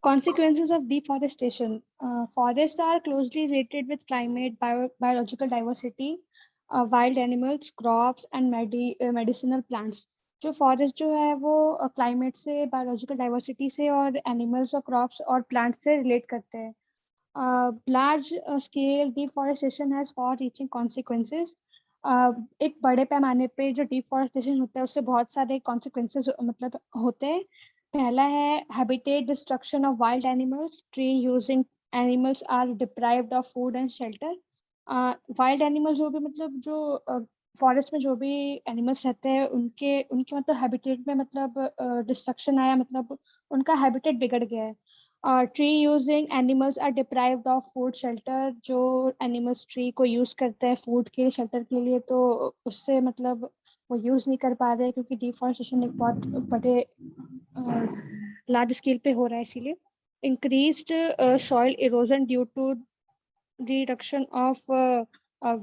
Consequences of deforestation. Forests are closely related with climate, biological diversity, wild animals, crops, and medicinal plants. जो forest जो है वो climate से, biological diversity से और एनिमल्स और क्रॉप्स और प्लांट्स से रिलेट करते हैं. Large scale deforestation has for reaching consequences. एक बड़े पैमाने पे जो डिफॉरेस्टेशन होता है उससे बहुत सारे कॉन्सिक्वेंसेस मतलब होते हैं. पहला है habitat destruction of wild animals. Tree using animals are deprived of food and shelter. Wild animals जो भी मतलब जो फॉरेस्ट में जो भी एनिमल्स रहते हैं उनके उनके मतलब हैबिटेट में मतलब डिस्ट्रक्शन आया, मतलब उनका हैबिटेट बिगड़ गया है. Tree using animals are deprived of food shelter. जो एनिमल्स ट्री को यूज करते हैं फूड के शेल्टर के लिए, तो उससे मतलब वो यूज नहीं कर पा रहे क्योंकि डिफॉरेस्टेशन एक बहुत बड़े लार्ज स्केल पे हो रहा है. इसीलिए increased soil erosion due to reduction of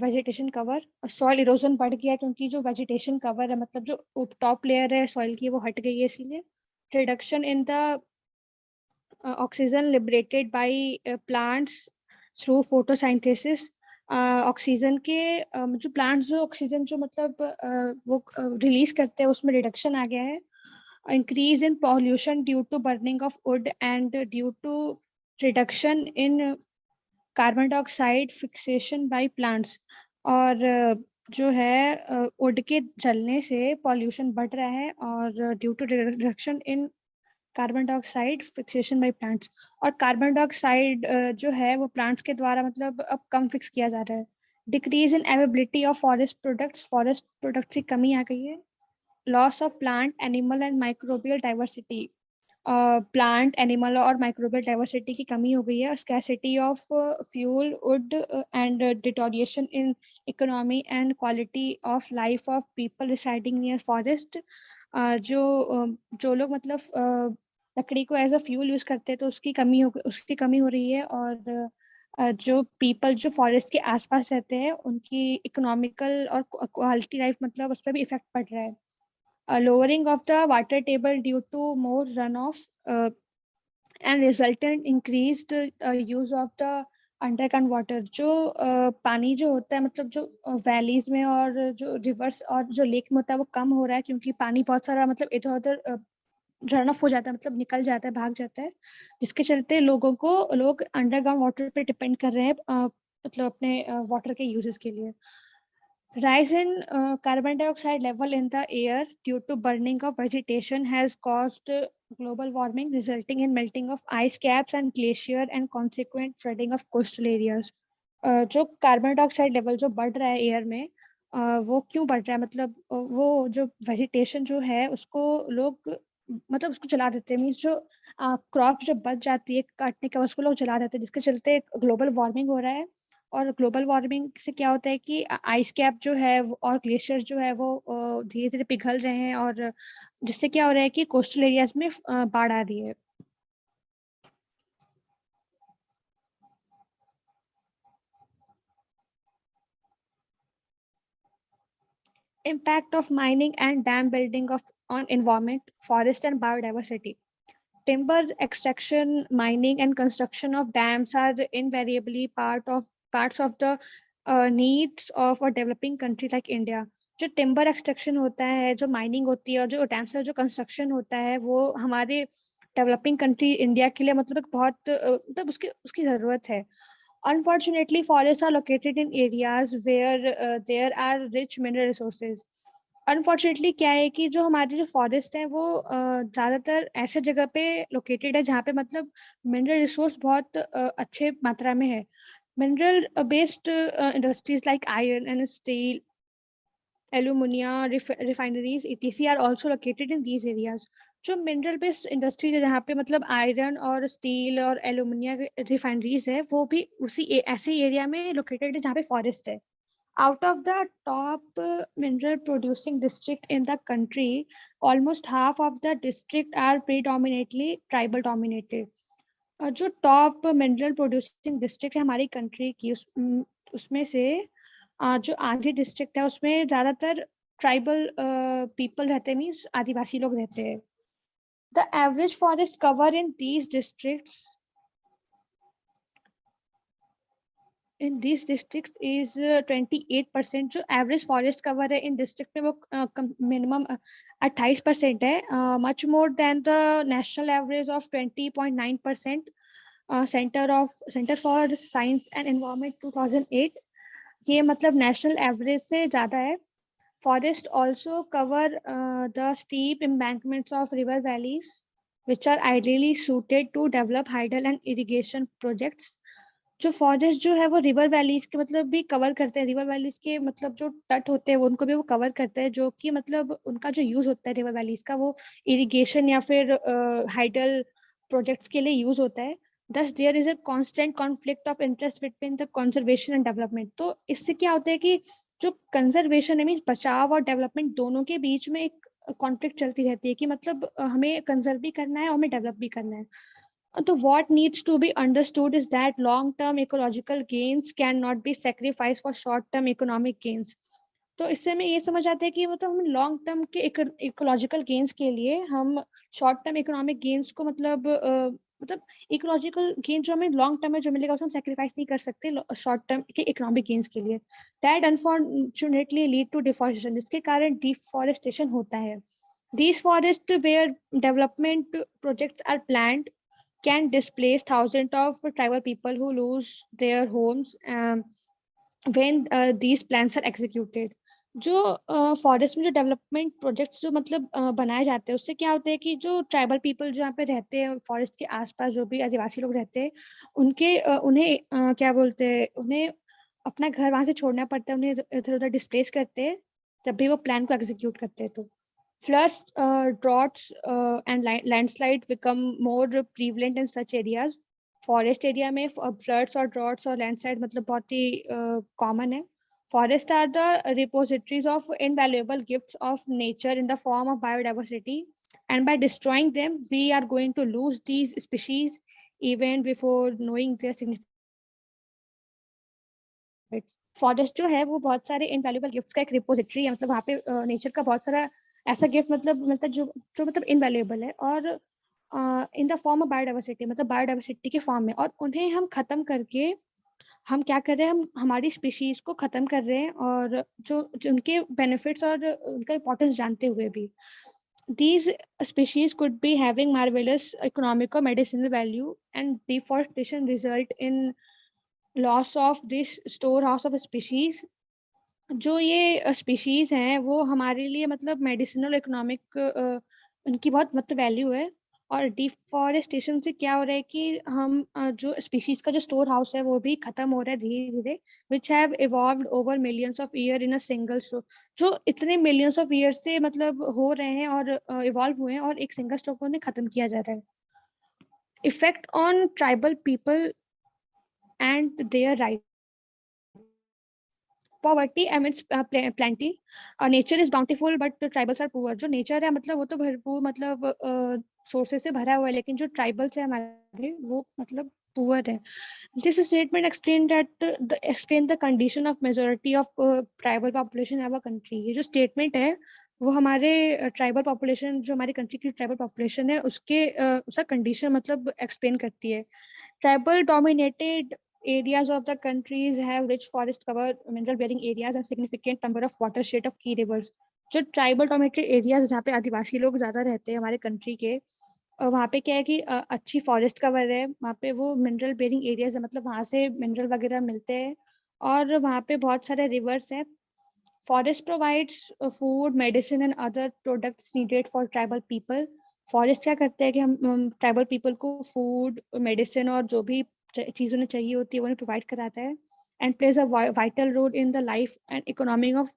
vegetation cover. Soil erosion बढ़ गया क्योंकि जो वेजिटेशन कवर है, मतलब जो टॉप लेयर है सॉइल की, वो हट गई है. इसीलिए reduction in the oxygen liberated by plants through photosynthesis. Oxygen के जो प्लांट्स जो ऑक्सीजन जो मतलब वो रिलीज करते हैं उसमें रिडक्शन आ गया है. Increase in pollution due to burning of wood and due to reduction in carbon dioxide fixation by plants. और जो है वुड के जलने से पॉल्यूशन बढ़ रहा है और due to reduction in carbon dioxide fixation by plants. और कार्बन डाइऑक्साइड जो है वो प्लांट्स के द्वारा मतलब अब कम फिक्स किया जा रहा है. Decrease in availability of forest products की कमी आ गई है. Loss of plant animal and microbial diversity. Plant animal और माइक्रोबियल डाइवर्सिटी की कमी हो गई है. Scarcity of fuel wood and deterioration in economy and quality of life of people residing near forest. जो लोग मतलब लकड़ी को एज अ फ्यूल यूज करते हैं तो उसकी कमी हो रही है. और जो पीपल जो फॉरेस्ट के आसपास रहते हैं उनकी इकोनॉमिकल और क्वालिटी लाइफ मतलब उस पर भी इफेक्ट पड़ रहा है. Lowering of the water table due to more runoff and resultant increased use of the underground water. जो पानी जो होता है मतलब जो वैलीज में और जो रिवर्स और जो लेक में होता है वो कम हो रहा है क्योंकि पानी बहुत सारा मतलब इधर उधर रन ऑफ हो जाता है, मतलब निकल जाता है, भाग जाता है, जिसके चलते लोग अंडरग्राउंड वाटर पे डिपेंड कर रहे हैं मतलब अपने वाटर के यूजेस के लिए. Rise in carbon dioxide level in the air due to burning of vegetation has caused global warming, resulting in melting of ice caps and glacier and consequent flooding of coastal areas. जो carbon dioxide level जो बढ़ रहा है air में, वो क्यों बढ़ रहा है, मतलब वो जो वेजिटेशन जो है उसको लोग मतलब उसको जला देते हैं. मीन्स जो क्रॉप जब बच जाती है काटने के बाद उसको लोग जला देते हैं, जिसके चलते ग्लोबल वार्मिंग हो रहा है. और ग्लोबल वार्मिंग से क्या होता है कि आइस कैप जो है और ग्लेशियर जो है वो धीरे धीरे पिघल रहे हैं और जिससे क्या हो रहा है कि कोस्टल एरियाज में बाढ़ आ रही है. Impact of mining and dam building on environment, forest and biodiversity. Timber extraction, mining and construction of dams are invariably parts of the needs of a developing country like India. जो timber extraction होता है, जो mining होती है और जो dams का जो कंस्ट्रक्शन होता है वो हमारे डेवलपिंग कंट्री इंडिया के लिए मतलब बहुत मतलब उसकी ज़रूरत है. Unfortunately, forests are located in areas where there are rich mineral resources. Unfortunately क्या है कि जो हमारे जो फॉरेस्ट हैं वो ज़्यादातर ऐसे जगह पे लोकेटेड है जहाँ पे मतलब मिनरल रिसोर्स बहुत अच्छे मात्रा में है. Mineral based industries like iron and steel, alumina, refineries etc are also located in these areas. जो मिनरल बेस्ड इंडस्ट्रीज है जहाँ पे मतलब आयरन और स्टील और एल्यूमिनिया रिफाइनरीज है वो भी उसी ऐसे एरिया में लोकेटेड है जहाँ पे फॉरेस्ट है. Out of the top mineral producing district in the country, almost half of the district are predominantly tribal dominated. जो टॉप मिनरल प्रोड्यूसिंग डिस्ट्रिक्ट है हमारी कंट्री की उसमें से जो आधी डिस्ट्रिक्ट है उसमें ज़्यादातर ट्राइबल पीपल रहते हैं, मीन्स आदिवासी लोग रहते हैं. The average forest cover in these districts is 28%. जो एवरेज फॉरेस्ट कवर है इन डिस्ट्रिक्ट में वो मिनिमम 28% है, much more than the national average of 20.9%. Centre for science and environment 2008, ये मतलब नेशनल एवरेज से ज़्यादा है. Forests also cover the steep embankments of river valleys, which are ideally suited to develop hydel and irrigation projects. जो forest जो है वो river valleys के मतलब भी कवर करते हैं. रिवर वैलीज के मतलब जो तट होते हैं वो उनको भी वो कवर करते हैं, जो कि मतलब उनका जो यूज होता है रिवर वैलीज का वो इरिगेशन या फिर हाइडल प्रोजेक्ट्स के लिए यूज होता है. Thus, there is a constant conflict of interest between the conservation and development. तो इससे क्या होता है कि जो कंजर्वेशन है मीन्स बचाव और डेवलपमेंट दोनों के बीच में एक कॉन्फ्लिक्ट चलती रहती है कि मतलब हमें कंजर्व भी करना है और हमें डेवलप भी करना है. तो what needs to be understood is that long-term ecological gains cannot be sacrificed for short-term economic gains. तो इससे में ये समझ आता है कि मतलब हम लॉन्ग टर्म के इकोलॉजिकल गेन्स के लिए हम शॉर्ट टर्म इकोनॉमिक गेन्स को मतलब इकोलॉजिकल गेन जो हमें लॉन्ग टर्म में जो मिलेगा उसको हम सेक्रीफाइस नहीं कर सकते शॉर्ट टर्म के इकोनॉमिक गेन्स के लिए. That unfortunately lead to deforestation, जिसके कारण डिफॉरेस्टेशन होता है. These forests where development projects are planned can displace thousands of tribal people who lose their homes when these plans are executed. जो forest में जो development projects जो मतलब बनाए जाते हैं उससे क्या होता है कि जो ट्राइबल पीपल जहाँ पे रहते हैं फॉरेस्ट के आसपास जो भी आदिवासी लोग रहते हैं उन्हें क्या बोलते हैं उन्हें अपना घर वहां से छोड़ना पड़ता है, उन्हें इधर उधर डिस्प्लेस करते हैं जब भी वो प्लान को एग्जीक्यूट करते हैं. तो floods, droughts, and landslide become more prevalent in such areas. Forest area में फ्लड्स और ड्रॉट्स और लैंडस्लाइड मतलब बहुत ही कॉमन है. Forests are the repositories of invaluable gifts of nature in the form of biodiversity, and by destroying them, we are going to lose these species even before knowing their significance. Forest जो है वो बहुत सारे invaluable gifts का एक repository है, मतलब वहाँ पे नेचर का बहुत सारा ऐसा गिफ्ट मतलब जो मतलब इनवैल्यूएबल है और in the form of biodiversity, मतलब बायोडाइवर्सिटी के फॉर्म में, और उन्हें हम खत्म करके हम क्या कर रहे हैं, हम हमारी स्पीशीज को खत्म कर रहे हैं और जो उनके बेनिफिट्स और उनका इम्पोर्टेंस जानते हुए भी. These species could be having marvelous economic or medicinal value, and deforestation result in loss of this storehouse of species. जो ये स्पीशीज हैं वो हमारे लिए मतलब मेडिसिनल इकोनॉमिक उनकी बहुत मतलब वैल्यू है. और डिफॉरेस्टेशन से क्या हो रहा है कि हम जो स्पीशीज का जो स्टोर हाउस है वो भी खत्म हो रहा है धीरे धीरे, which have evolved over millions of year in a single store. जो इतने मिलियंस ऑफ ईयर से मतलब हो रहे हैं और इवॉल्व हुए हैं और एक सिंगल स्टोर को खत्म किया जा रहा है. Effect on tribal people and their right. Poverty amidst plenty. Nature is bountiful, but the tribals are poor. जो नेचर है मतलब वो तो भरपूर मतलब सोर्सेस से भरा हुआ है, लेकिन जो ट्राइबल्स है हमारे वो मतलब पुअर है. This statement explain the condition of majority of tribal population in our country. ये जो स्टेटमेंट है वो हमारे ट्राइबल पॉपुलेशन, जो हमारी कंट्री की ट्राइबल पॉपुलेशन है उसका कंडीशन मतलब एक्सप्लेन करती है. Tribal dominated areas of the countries have rich forest cover, mineral bearing areas and significant number of watershed of key rivers. जो ट्राइबल डोमिनेटेड एरियाज जहाँ पे आदिवासी लोग ज्यादा रहते हैं हमारे कंट्री के, वहाँ पे क्या है कि अच्छी फॉरेस्ट कवर है, वहाँ पे वो मिनरल बेरिंग एरियाज है, मतलब वहाँ से मिनरल वगैरह मिलते हैं और वहाँ पे बहुत सारे रिवर्स हैं. Forest provides food, medicine and other products needed for tribal people. Forest क्या करते हैं कि हम ट्राइबल पीपल को फूड, मेडिसिन और जो भी चीज़ उन्हें चाहिए होती है वो उन्हें प्रोवाइड कराता है. And plays a vital role in the life and economy of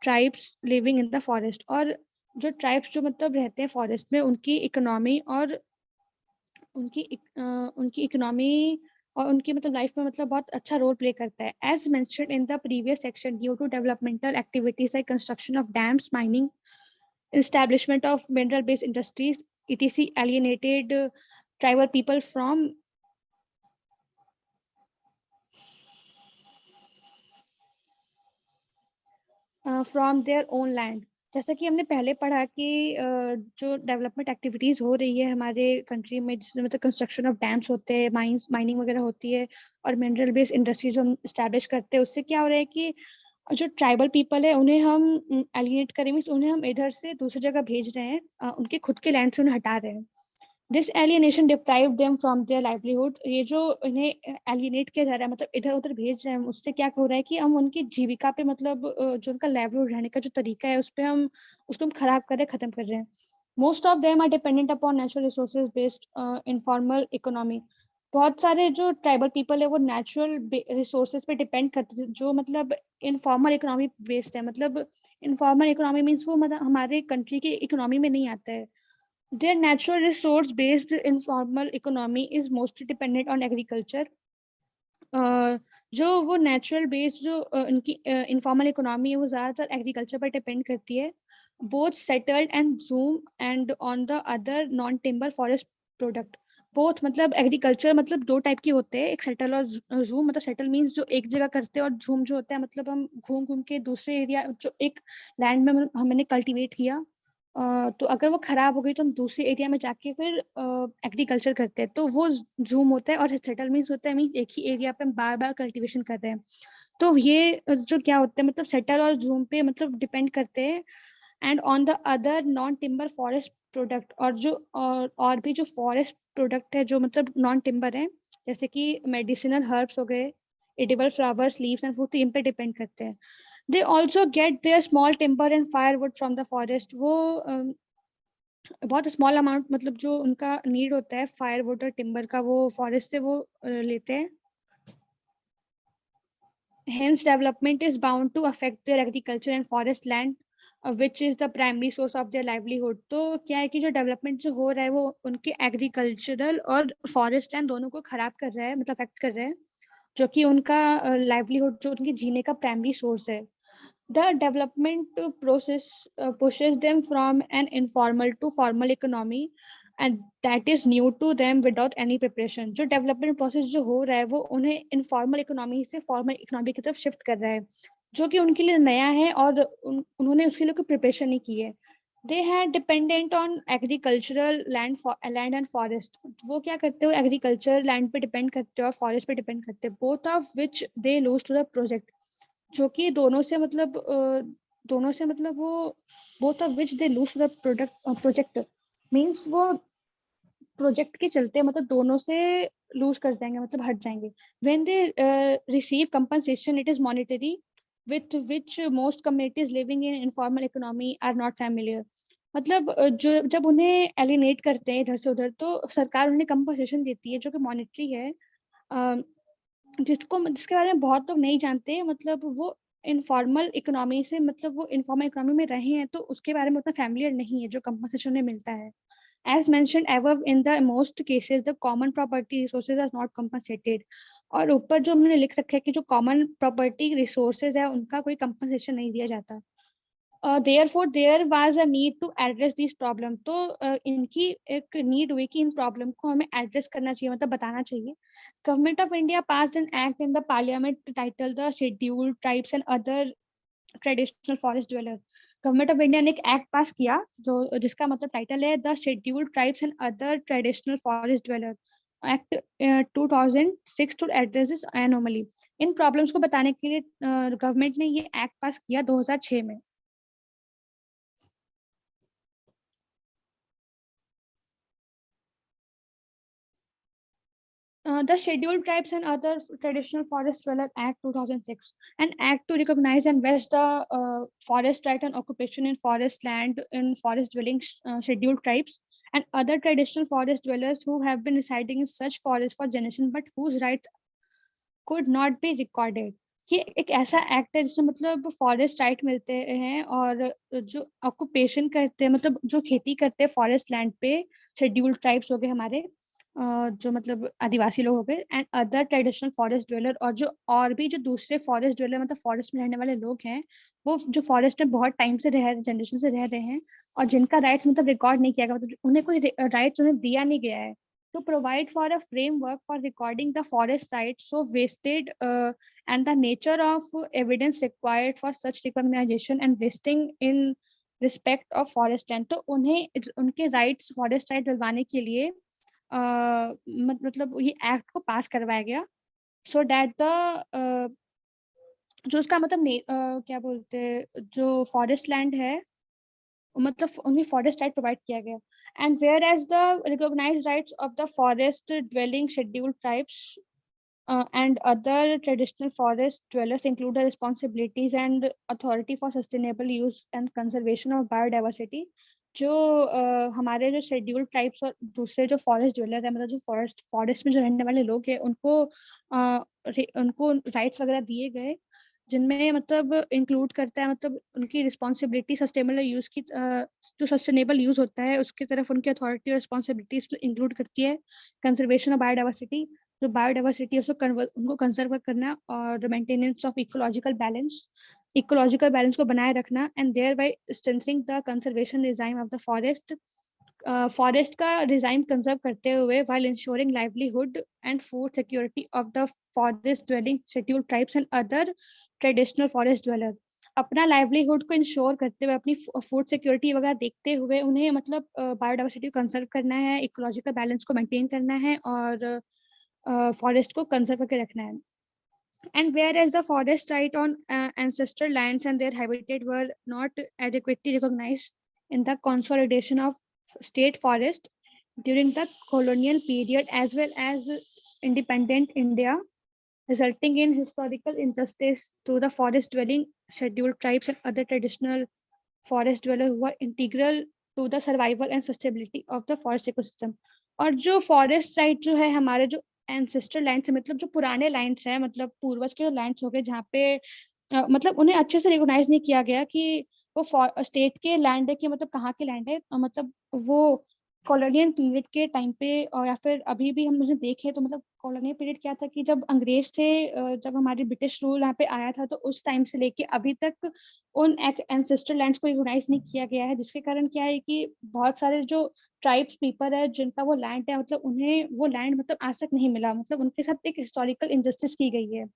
tribes living in the forest. और जो ट्राइब्स जो मतलब रहते हैं फॉरेस्ट में उनकी इकोनॉमी और उनकी इकोनॉमी और उनकी मतलब लाइफ में मतलब बहुत अच्छा रोल प्ले करता है. As mentioned in the previous section, due to developmental activities like construction of dams, mining, establishment of mineral based industries, etc., alienated tribal people from their own land. जैसा कि हमने पहले पढ़ा कि जो डेवलपमेंट एक्टिविटीज हो रही है हमारे कंट्री में, जिसमें मतलब कंस्ट्रक्शन ऑफ डैम्स होते हैं, माइनिंग वगैरह होती है, और मिनरल बेस्ड इंडस्ट्रीज हम स्टैब्लिश करते हैं, उससे क्या हो रहा है कि जो ट्राइबल पीपल है उन्हें हम एलिनेट करें, मीन्स उन्हें हम इधर से दूसरी जगह भेज रहे हैं, उनके खुद के लैंड से उन्हें हटा रहे हैं। This alienation deprive them from their livelihood. ये जो इन्हें एलियनेट किया जा रहा है, मतलब इधर उधर भेज रहे हैं, उससे क्या हो रहा है कि हम उनकी जीविका पे, मतलब जो उनका लाइवलीहुड रहने का जो तरीका है, उस पर हम उसको हम खराब कर रहे हैं, खत्म कर रहे हैं। Most of them are dependent upon natural resources based informal economy. बहुत सारे जो ट्राइबल पीपल है वो नेचुरल रिसोर्सेज पे डिपेंड करते हैं, जो मतलब इनफॉर्मल इकोनॉमी बेस्ड है। मतलब इनफॉर्मल इकोनॉमी मीन्स वो मतलब हमारे कंट्री की इकोनॉमी में नहीं आता है। Their natural resource based informal economy is mostly dependent on agriculture. जो वो नेचुरल बेस्ड जो उनकी इनफॉर्मल इकोनॉमी है वो ज़्यादातर एग्रीकल्चर पर डिपेंड करती है। Both settled and zoom and on the other non timber forest product. Both मतलब एग्रीकल्चर मतलब दो टाइप के होते हैं, एक सेटल और जूम। मतलब सेटल मीन्स जो एक जगह करते हैं, और झूम जो होता है मतलब हम घूम घूम के दूसरे एरिया, जो एक लैंड में हमने कल्टीवेट किया, तो अगर वो खराब हो गई तो हम दूसरे एरिया में जाके फिर एग्रीकल्चर करते हैं, तो वो जूम होता है। और सेटल मीन्स होता है मीन्स एक ही एरिया पे हम बार बार कल्टीवेशन कर रहे हैं। तो ये जो क्या होता है, मतलब सेटल और जूम पे मतलब डिपेंड करते हैं। And on the other non timber forest product, और जो और भी जो फॉरेस्ट प्रोडक्ट है जो मतलब नॉन टिम्बर है, जैसे कि मेडिसिनल हर्ब्स हो गए, edible flowers, leaves and fruit, इन पे डिपेंड करते हैं। They also get their small timber and firewood from the forest. वो बहुत स्मॉल अमाउंट, मतलब जो उनका नीड होता है फायरवुड और टिम्बर का, वो फॉरेस्ट से वो लेते हैं। Hence, development is bound to affect their agriculture and forest land, which is the primary source of their livelihood. तो क्या है कि जो डेवलपमेंट जो हो रहा है वो उनके एग्रीकल्चरल और फॉरेस्ट लैंड दोनों को खराब कर रहा है, मतलब अफेक्ट कर रहा है, जो कि उनका लाइवलीहुड, जो उनके जीने का प्राइमरी सोर्स है। The development process pushes them from an informal to formal economy, and that is new to them without any preparation. जो डेवलपमेंट प्रोसेस जो हो रहा है वो उन्हें इनफॉर्मल इकोनॉमी से फॉर्मल इकोनॉमी की तरफ शिफ्ट कर रहा है, जो कि उनके लिए नया है, और उन्होंने उसके लिए कोई प्रिपरेशन नहीं की है। They had dependent on agricultural land and forest. वो क्या करते हो, एग्रीकल्चर लैंड पे डिपेंड करते हो और फॉरेस्ट पे डिपेंड करते हैं, both of which they lose to the project. जो कि दोनों से मतलब वो both of which they lose the project means वो प्रोजेक्ट के चलते मतलब दोनों से लूज कर जाएंगे, मतलब हट जाएंगे। When they receive compensation it is monetary, with which most communities living in informal economy are not familiar. मतलब जो जब उन्हें एलिनेट करते हैं इधर से उधर, तो सरकार उन्हें कंपनसेशन देती है जो कि मॉनेटरी है, जिसके बारे में बहुत लोग नहीं जानते। मतलब वो इनफॉर्मल इकोनॉमी से, मतलब वो इनफॉर्मल इकोनॉमी में रहे हैं तो उसके बारे में उतना फैमिलियर नहीं है जो कंपनसेशन में मिलता है। As mentioned above, in the most cases, the common property resources are not compensated. और ऊपर जो हमने लिख रखा है कि जो कॉमन प्रॉपर्टी रिसोर्सेज है उनका कोई कंपनसेशन नहीं दिया जाता। therefore there was a need to address these problem। तो इनकी एक नीड हुई कि इन प्रॉब्लम को हमें एड्रेस करना चाहिए, मतलब बताना चाहिए। Government of India passed an act in the parliament titled the scheduled tribes and other traditional forest dweller. Government of India ने एक एक्ट पास किया जो जिसका मतलब टाइटल है the scheduled tribes and other traditional forest dweller act 2006 to address this anomaly. इन problems को बताने के लिए गवर्नमेंट ने ये एक्ट पास किया 2006 में। The Scheduled Tribes and Other Traditional Forest Dweller Act 2006, an act to recognize and vest the forest right and occupation in forest land in forest dwelling scheduled tribes and other traditional forest dwellers who have been residing in such forest for generations but whose rights could not be recorded। ये एक ऐसा act है जिसमें मतलब forest right मिलते हैं, और जो ऑक्यूपेशन करते हैं, मतलब जो खेती करते हैं फॉरेस्ट लैंड पे, शेड्यूल्ड ट्राइब्स हो गए हमारे, जो मतलब आदिवासी लोग हो गए, and other traditional forest dweller, और भी जो दूसरे फॉरेस्ट ड्वेलर मतलब फॉरेस्ट में रहने वाले लोग हैं, वो जो फॉरेस्ट में बहुत टाइम से रह जनरेशन से रह रहे हैं, और जिनका राइट्स मतलब रिकॉर्ड नहीं किया गया, मतलब उन्हें कोई राइट्स उन्हें दिया नहीं गया है। To provide for a framework for recording the forest sites so wasted and the nature of evidence required for such recognition and vesting in respect of forest land. तो उन्हें उनके राइट्स, फॉरेस्ट राइट दिलवाने के लिए मतलब ये act को पास करवाया गया, सो दैट द जो उसका मतलब क्या बोलते हैं, जो फॉरेस्ट लैंड है, मतलब उन्हें फॉरेस्ट राइट प्रोवाइड किया गया। And whereas the recognised rights of the forest dwelling scheduled tribes and other traditional forest dwellers include the responsibilities and authority for sustainable use and conservation of biodiversity। जो हमारे जो scheduled tribes और दूसरे जो forest dweller है, मतलब जो forest में जो रहने वाले लोग हैं, उनको राइट्स वगैरह दिए गए, जिनमें मतलब इंक्लूड करता है मतलब उनकी रिस्पॉन्सिबिलिटी सस्टेनेबल यूज की, जो सस्टेनेबल यूज होता है उसकी तरफ उनकी अथॉरिटी और रिस्पॉन्सिबिलिटीज इंक्लूड करती है। कंजर्वेशन ऑफ बायोडाइवर्सिटी, जो बायोडाइवर्सिटी है उसको उनको कंजर्व करना, और मेंटेनेंस ऑफ इकोलॉजिकल बैलेंस को बनाए रखना, and thereby strengthening the conservation regime of the forest. Forest का डिजाइन कंजर्व करते हुए while ensuring livelihood and food security of the forest dwelling scheduled tribes and other traditional forest dweller। अपना livelihood को ensure करते हुए, अपनी food security वगैरह देखते हुए, उन्हें मतलब बायोडाइवर्सिटी को कंजर्व करना है, इकोलॉजिकल बैलेंस को मेंटेन करना है, और फॉरेस्ट को कंजर्व करके रखना है। And whereas the forest right on ancestral lands and their habitat were not adequately recognized in the consolidation of state forest during the colonial period as well as independent India, resulting in historical injustice to the forest dwelling scheduled tribes and other traditional forest dwellers who are integral to the survival and sustainability of the forest ecosystem। और जो forest right जो है हमारे जो ancestor lands है, मतलब जो पुराने लैंड्स हैं, मतलब पूर्वज के जो लैंड्स हो गए, जहाँ पे मतलब उन्हें अच्छे से रिकॉग्नाइज नहीं किया गया कि वो स्टेट के लैंड है, कि मतलब कहाँ के लैंड है, मतलब वो कॉलोनियल पीरियड के टाइम पे, और या फिर अभी भी हम मुझे देखें तो मतलब कॉलोनियल पीरियड क्या था कि जब अंग्रेज थे, जब हमारे ब्रिटिश रूल यहाँ पे आया था, तो उस टाइम से लेके अभी तक उन एंसेस्टर लैंड्स को रिकॉग्नाइज नहीं किया गया है, जिसके कारण क्या है कि बहुत सारे जो ट्राइब्स पीपल है जिनका वो लैंड है, मतलब उन्हें वो लैंड मतलब आज तक नहीं मिला, मतलब उनके साथ एक हिस्टोरिकल इंजस्टिस की गई है।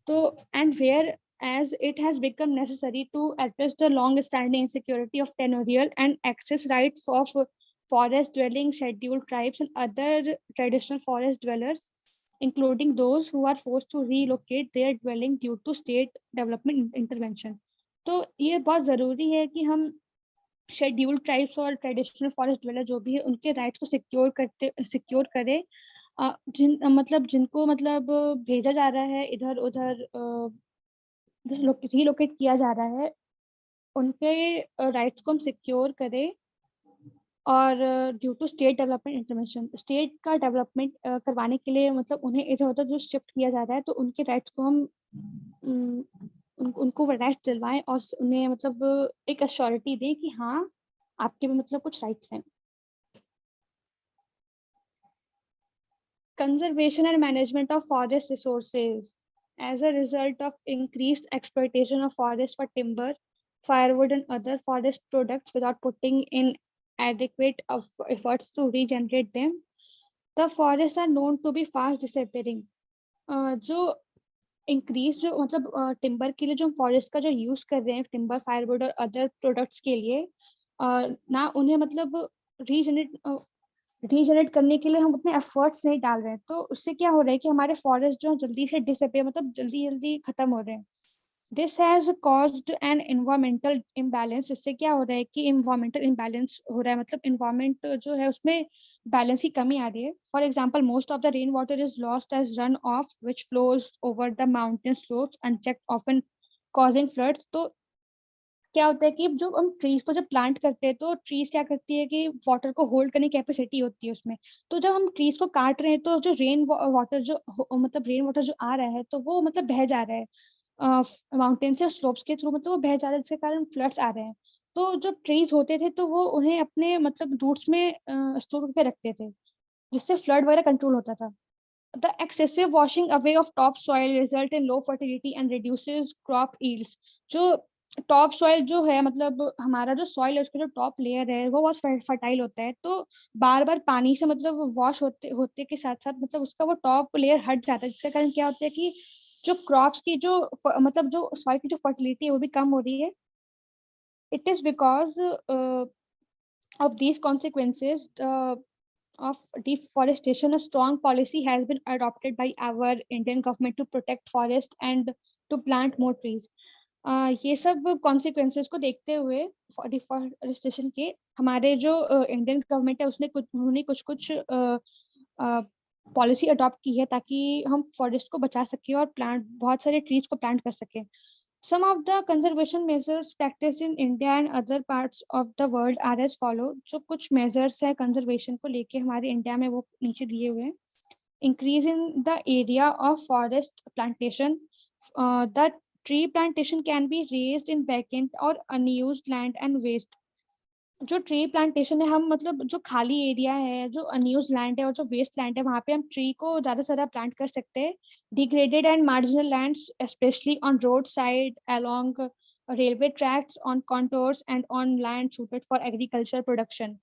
तो and as it has become necessary to address the long-standing insecurity of tenurial and access rights of forest-dwelling scheduled tribes and other traditional forest dwellers, including those who are forced to relocate their dwelling due to state development intervention। तो ये बहुत ज़रूरी है कि हम scheduled tribes और traditional forest dweller जो भी है उनके राइट्स को सिक्योर करें। मतलब जिनको मतलब भेजा जा रहा है इधर उधर, रिलोकेट किया जा रहा है, उनके राइट्स को हम सिक्योर करें। और due to state development intervention, state का डेवलपमेंट करवाने के लिए मतलब उन्हें इधर उधर जो शिफ्ट किया जा रहा है, तो उनके राइट्स को हम उनको राइट्स दिलवाएं, और उन्हें मतलब एक अश्योरिटी दें कि हाँ आपके भी मतलब कुछ राइट्स हैं। Conservation and management of forest resources. As a result of increased exploitation of forest for timber, firewood, and other forest products without putting in adequate efforts to regenerate them, the forests are known to be fast disappearing। जो increase जो मतलब timber के लिए जो forest का जो use कर रहे हैं, टिम्बर, फायरवुड और अदर प्रोडक्ट्स के लिए, ना उन्हें मतलब रीजनरेट रीजनरेट करने के लिए हम उतने एफर्ट्स नहीं डाल रहे हैं, तो उससे क्या हो रहा है कि हमारे फॉरेस्ट जो जल्दी से डिसअपियर, मतलब जल्दी जल्दी खत्म हो रहे हैं। This has caused N environmental imbalance. इससे क्या हो रहा है कि इन्वायरमेंटल इम्बैलेंस हो रहा है, मतलब इन्वायरमेंट जो है उसमें बैलेंस की कमी आ रही है। For example, most of the rain water is lost as run off which flows over the mountain slopes unchecked, often causing floods. तो क्या होता है कि जो हम ट्रीज को जब प्लांट करते हैं, तो ट्रीज क्या करती है कि वाटर को होल्ड करने की कैपेसिटी होती है उसमें। तो जब हम ट्रीज को काट रहे हैं, तो जो रेन वाटर जो मतलब रेन वाटर जो आ रहा है, तो वो मतलब बह जा रहा है माउंटेन से स्लोप्स के थ्रू, मतलब वो बह जा रहा है, जिसके कारण फ्लड्स आ रहे हैं। तो जब ट्रीज होते थे तो वो उन्हें अपने मतलब रूट्स में स्टोर करके रखते थे, जिससे फ्लड वगैरह कंट्रोल होता था। The excessive washing away of topsoil result in low fertility and reduces crop yields। जो टॉप सॉइल जो है, मतलब हमारा जो सॉइल है उसका जो टॉप लेयर है वो बहुत फर्टाइल होता है, तो बार बार पानी से मतलब वॉश होते होते के साथ साथ मतलब उसका वो टॉप लेयर हट जाता है, जिसके कारण क्या होता है कि जो क्रॉप्स की जो मतलब जो सॉइल की जो फर्टिलिटी है वो भी कम हो रही है। It is because of these consequences of deforestation, a strong policy has been adopted by our Indian government to protect forest and to plant more trees. ये सब कॉन्सिक्वेंसेस को देखते हुए डिफॉरेस्टेशन के हमारे जो इंडियन गवर्नमेंट है उसने उन्होंने कुछ कुछ पॉलिसी अडॉप्ट की है ताकि हम फॉरेस्ट को बचा सके और प्लांट बहुत सारे ट्रीज को प्लांट कर सके. Some of the conservation measures practiced in India and other parts of the world are as follow. जो कुछ measures है conservation को लेके हमारे इंडिया में वो नीचे दिए हुए हैं. Increase in the area of forest plantation. The tree plantation can be raised in vacant or unused land and waste. जो ट्री प्लांटेशन है हम मतलब जो खाली एरिया है, जो अनयूज लैंड है और जो वेस्ट लैंड है वहाँ पे हम ट्री को ज़्यादा से ज़्यादा प्लांट कर सकते हैं. Degraded and marginal lands specially on road side, along railway tracks, on contours and on land suited for agriculture production.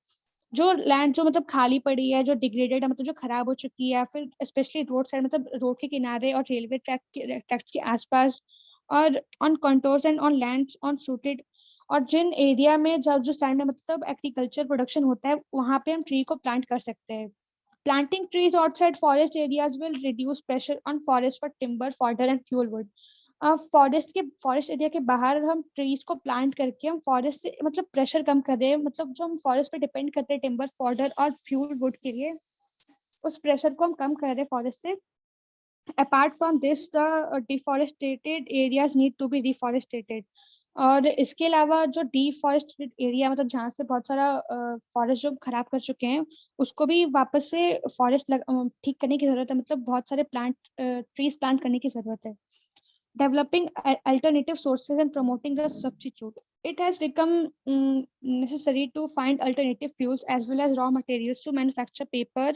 जो लैंड जो मतलब खाली पड़ी है, जो डिग्रेडेड है मतलब जो खराब हो चुकी है, फिर स्पेशली रोड साइड मतलब रोड के किनारे और रेलवे ट्रैक्स के आसपास और on contours and on land on suited, और जिन एरिया में जब जो सैंड में मतलब एग्रीकल्चर प्रोडक्शन होता है वहाँ पे हम ट्री को प्लांट कर सकते हैं. Planting trees outside forest areas will reduce pressure on forest for timber, fodder and fuel wood. Forest area के बाहर हम ट्रीज को प्लांट करके हम फॉरेस्ट से मतलब प्रेशर कम कर रहे हैं. मतलब जो हम फॉरेस्ट पे डिपेंड करते हैं टिम्बर, फॉडर और फ्यूल वुड के लिए, उस प्रेशर को हम कम कर रहे हैं फॉरेस्ट से. Apart from this, the deforested areas need to be reforested. और इसके अलावा जो डिफॉरेस्टेड एरिया मतलब जहाँ से बहुत सारा फॉरेस्ट जो खराब कर चुके हैं उसको भी वापस से फॉरेस्ट ठीक करने की जरूरत है. मतलब बहुत सारे ट्रीज प्लांट करने की जरूरत है. Developing alternative sources and promoting the substitute. It has become necessary to find alternative fuels as well as raw materials to manufacture paper,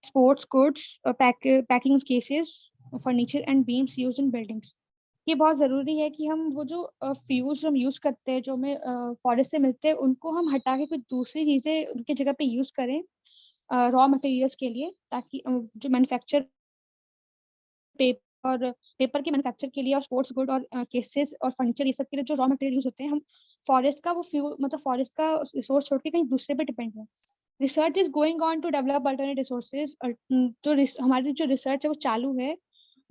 sports goods, packing cases, furniture and beams used in buildings. ये बहुत ज़रूरी है कि हम वो जो fuels हम use करते हैं जो हमें फॉरेस्ट से मिलते हैं उनको हम हटा के कुछ दूसरी चीज़ें उनकी जगह पे यूज़ करें रॉ मटेरियल्स के लिए, ताकि जो मैन्युफैक्चर पेपर के मैन्युफैक्चर के लिए और स्पोर्ट्स गुड और केसेस और फर्नीचर ये सब के लिए जो रॉ मटेरियल यूज होते हैं हम फॉरेस्ट का वो फ्यूल मतलब फॉरेस्ट का रिसोर्स छोड़ के कहीं दूसरे पे डिपेंड है. Research is going on to develop alternate resources. जो हमारी जो रिसर्च है वो चालू है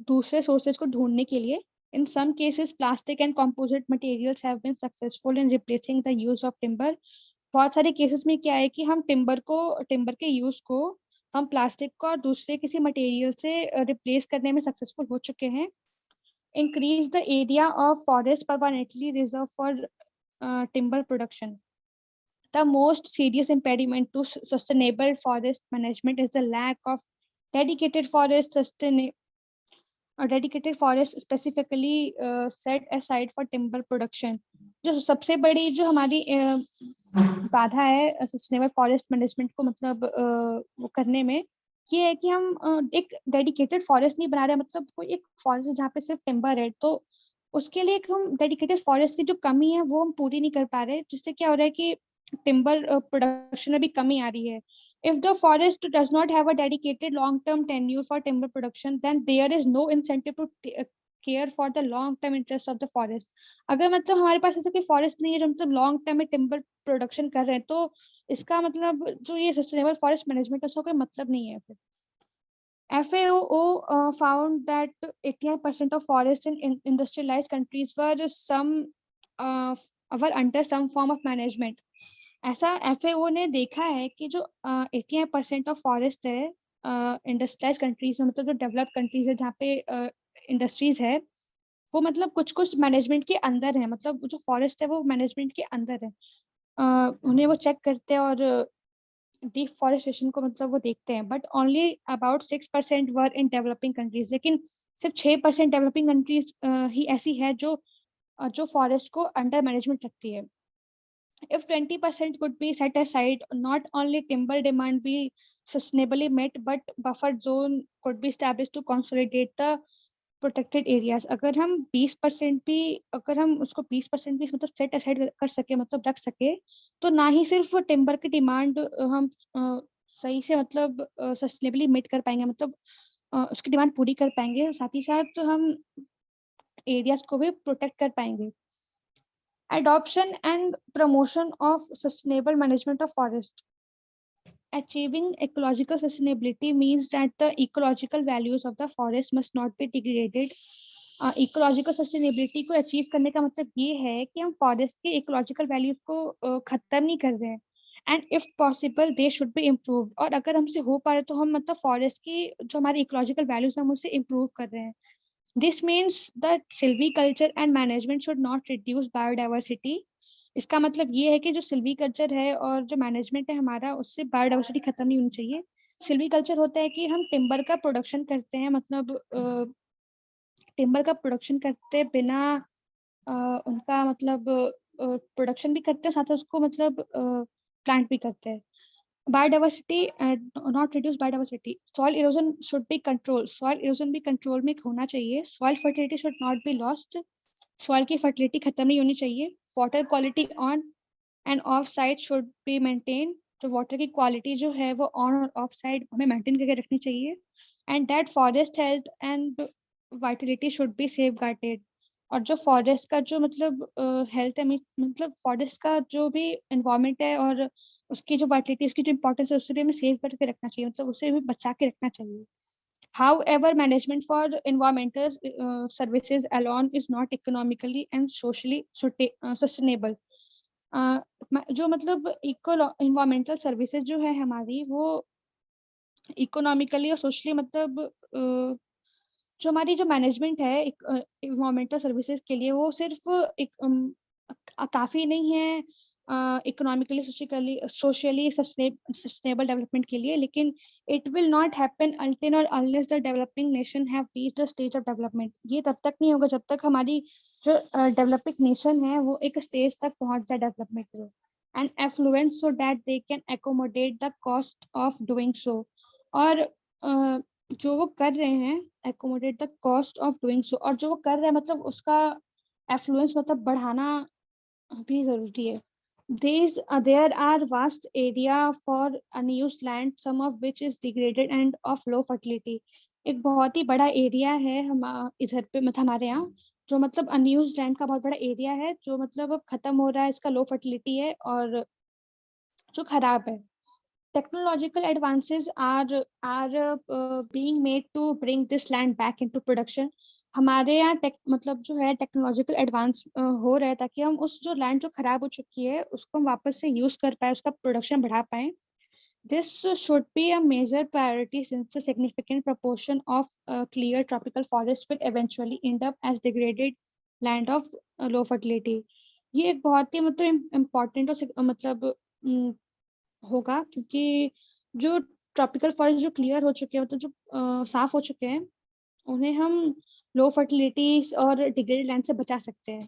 दूसरे सोर्सेज को ढूंढने के लिए. In some cases, plastic and composite materials have been successful in replacing the use of timber. बहुत सारे केसेस में क्या है कि हम टिम्बर के यूज को हम प्लास्टिक को और दूसरे किसी मटेरियल से रिप्लेस करने में सक्सेसफुल हो चुके हैं. Increase the area of forest permanently reserve for timber production. The most serious impediment to sustainable forest management is the lack of dedicated forest specifically set aside for timber production. जो सबसे बड़ी जो हमारी बाधा है सस्टेनेबल फॉरेस्ट मैनेजमेंट को मतलब वो करने में ये है कि हम एक डेडिकेटेड फॉरेस्ट नहीं बना रहे. मतलब कोई एक फॉरेस्ट जहाँ पे सिर्फ टिम्बर है तो उसके लिए हम डेडिकेटेड फॉरेस्ट की जो कमी है वो हम पूरी नहीं कर पा रहे, जिससे क्या हो रहा है कि टिम्बर प्रोडक्शन में भी कमी आ रही है. If the forest does not have a dedicated long-term tenure for timber production, then there is no incentive to care for the long-term interest of the forest. अगर मतलब हमारे पास ऐसा कोई फॉरेस्ट नहीं है जो मतलब लॉन्ग टर्म में टिम्बर प्रोडक्शन कर रहे हैं तो इसका मतलब जो ये सस्टेनेबल फॉरेस्ट मैनेजमेंट उसका कोई मतलब नहीं है फिर. FAO found that 89% of forests in industrialized countries were under some form of management. ऐसा FAO ने देखा है कि जो 89% ऑफ फॉरेस्ट है इंडस्ट्रियलाइज कंट्रीज में मतलब जो डेवलप्ड कंट्रीज है जहाँ पे इंडस्ट्रीज है वो मतलब कुछ कुछ मैनेजमेंट के अंदर है. मतलब जो फॉरेस्ट है वो मैनेजमेंट के अंदर है. उन्हें वो चेक करते हैं और डिफॉरेस्टेशन को मतलब वो देखते हैं. But only about 6% were in developing countries. लेकिन सिर्फ 6% डेवलपिंग कंट्रीज ही ऐसी है जो फॉरेस्ट को अंडर मैनेजमेंट रखती है. If 20% could be set aside, not only timber demand be sustainably met, but buffer zone could be established to consolidate the protected areas. अगर हम 20% भी अगर हम उसको 20% भी मतलब सेट असाइड कर सके मतलब रख सके तो ना ही सिर्फ टिम्बर की डिमांड हम सही से मतलब सस्टेनेबली मीट कर पाएंगे, मतलब उसकी डिमांड पूरी कर पाएंगे, साथ ही साथ हम एरियाज को भी प्रोटेक्ट कर पाएंगे. Adoption and promotion of sustainable management of forest. Achieving ecological sustainability means that the ecological values of the forest must not be degraded. Ecological sustainability को अचीव करने का मतलब ये है कि हम फॉरेस्ट के इकोलॉजिकल वैल्यूज को खत्म नहीं कर रहे हैं, and if possible they should be improved, और अगर हमसे हो पा रहे तो हम मतलब फॉरेस्ट की जो हमारी इकोलॉजिकल वैल्यूज हम उसे इम्प्रूव कर रहे हैं. This means that Silvi culture and management should not reduce biodiversity. इसका मतलब ये है कि जो सिल्वी कल्चर है और जो मैनेजमेंट है हमारा, उससे बायोडाइवर्सिटी खत्म नहीं होनी चाहिए. सिल्वी कल्चर होता है कि हम टिम्बर का प्रोडक्शन करते हैं, मतलब टिम्बर का प्रोडक्शन करते बिना उनका मतलब प्रोडक्शन भी करते हैं, साथ ही उसको मतलब प्लांट भी करते हैं. Biodiversity not reduce biodiversity. Soil erosion should be control. Soil erosion भी कंट्रोल में होना चाहिए. Soil fertility should not be lost. Soil की फर्टिलिटी खत्म नहीं होनी चाहिए. Water quality on end of side should be maintain. जो वाटर की क्वालिटी जो है वो ऑन और ऑफ साइड हमें मेंटेन करके रखनी चाहिए. And that forest health and Vitality should be safe guarded. और जो फॉरेस्ट का जो मतलब हेल्थ है, मतलब फॉरेस्ट का जो भी एनवायरनमेंट है और उसकी जो वाइटलिटी, उसकी जो इंपॉर्टेंस है, उससे भी हमें सेफ करके रखना चाहिए, मतलब उसे भी बचा के रखना चाहिए. However, management for environmental services alone is not economically and socially sustainable. जो मतलब environmental services जो है हमारी, वो इकोनॉमिकली और सोशली मतलब जो हमारी जो मैनेजमेंट है इन्वायरमेंटल सर्विसेज के लिए, वो सिर्फ एक काफ़ी नहीं है इकोनॉमिकली सोशली सस्टेनेबल डेवलपमेंट के लिए, लेकिन it will not happen until और unless the developing nation have reached the stage of development. ये तब तक नहीं होगा जब तक हमारी जो डेवलपिंग नेशन है वो एक स्टेज तक पहुंच जाए डेवलपमेंट में, and affluent so that they can accommodate the cost of doing so. और जो वो कर रहे हैं accommodate the cost of doing so, और जो वो कर रहे हैं मतलब उसका एफ्लुएंस मतलब बढ़ाना भी जरूरी है. There are vast area for unused land, some of which is degraded and of low fertility. एक बहुत ही बड़ा एरिया है हम इधर पे मतलब हमारे यहाँ, जो मतलब अनयूज्ड लैंड का बहुत बड़ा एरिया है, जो मतलब अब खत्म हो रहा है, इसका लो फर्टिलिटी है और जो खराब है. Technological advances are being made to bring this land back into production. हमारे यहाँ मतलब जो है टेक्नोलॉजिकल एडवांस हो रहा है ताकि हम उस जो लैंड जो खराब हो चुकी है उसको हम वापस से यूज कर पाए, उसका प्रोडक्शन बढ़ा पाए. This should be a major priority since a significant proportion of clear tropical forest will eventually end up as degraded land of low fertility. ये एक बहुत ही मतलब इम्पोर्टेंट और मतलब होगा, क्योंकि जो ट्रॉपिकल फॉरेस्ट जो क्लियर हो चुके हैं, मतलब जो साफ हो चुके हैं, उन्हें हम लो फर्टिलिटी और डिग्रेडेड लैंड से बचा सकते हैं.